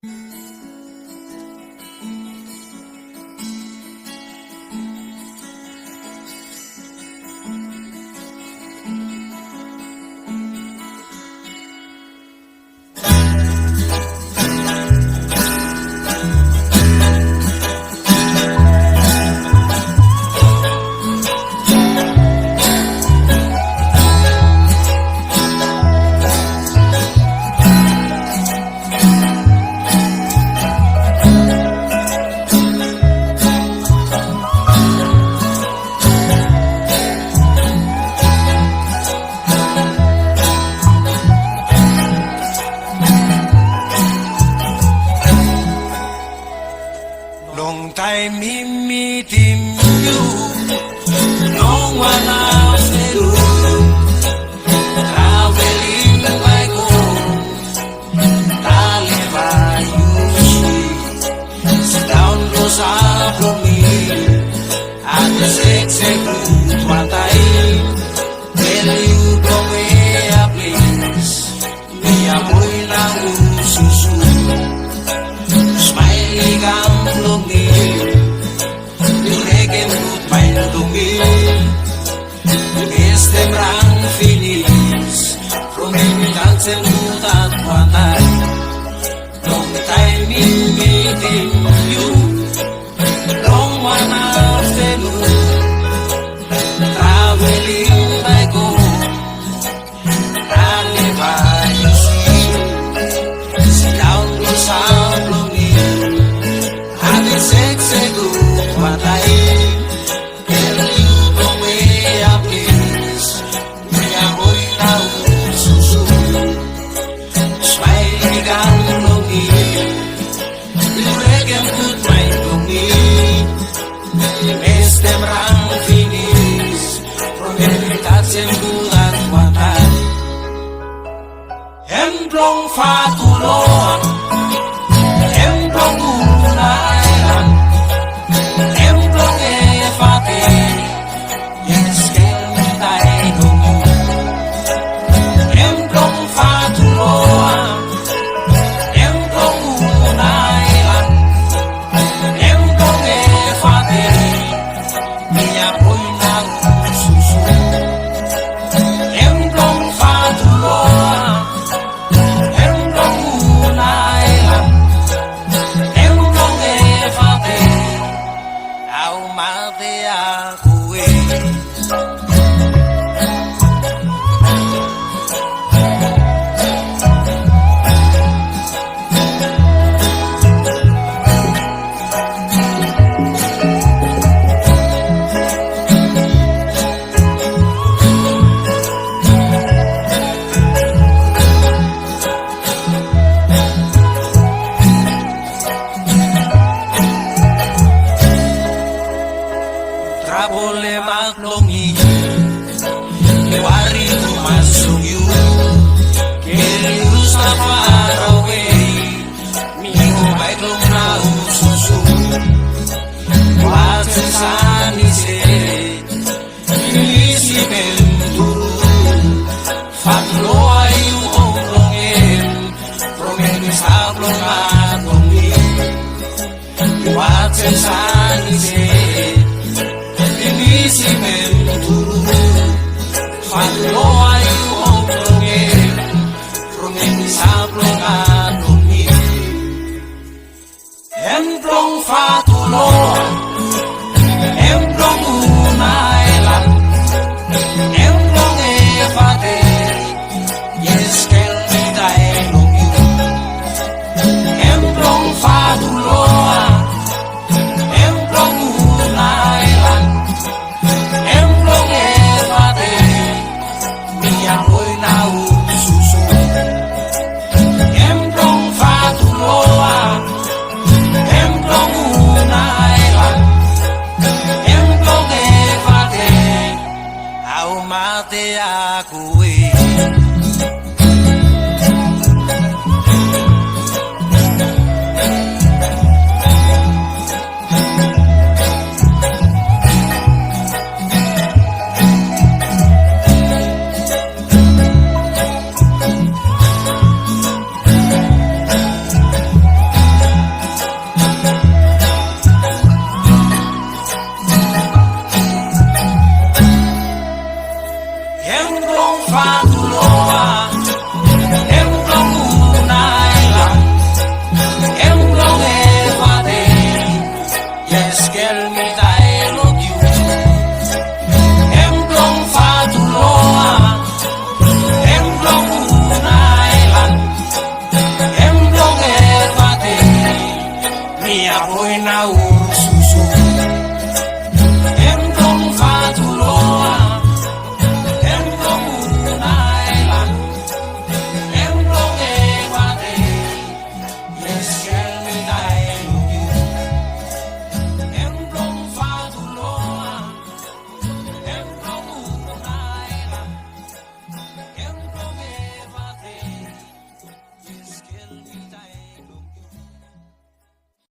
Long time me meeting you, no one else knew. Traveling by gold, Taliban you see. Sit down close up to me, at the execute what I tell you the way a place. Me a boy na ususu, smiling ang lungi. Este brand finish from any dance and mood at one time. Long time in meeting you, long one afternoon, traveling by gold, rally by you see. Sit down to sound lonely, having sex a good what I Emblong fatulon, emblong unayan, emblong efate, yes kel tay dong. Emblong fatulon, emblong unayan, emblong efate, niya po'y nagsusu. Emblong fatulon. Boleh maklumi, lewari masuk you, kelius na far away, minggu baik long nau susu, buat sesani se, ilisi menturu, fatlo ayu onglongem, promeni sablong atongi, buat sesani se. Si menturu, fatlo ayu onglongem, promeni sablong atongi. Emblong fatulon, emblong unailan, emblong efate, yes kel tay long you. Emblong fatulon, emblong unailan, emblong efate, niya po'y naususu. Emblong fatulon, emblong unailan, emblong efate, au mate aku ako'y naursuso. Emplong fatuloa, emplong unailan, emplong ewate, yes, tell me I love you. Emplong fatuloa, emplong unailan, emplong ewate, yes, tell me I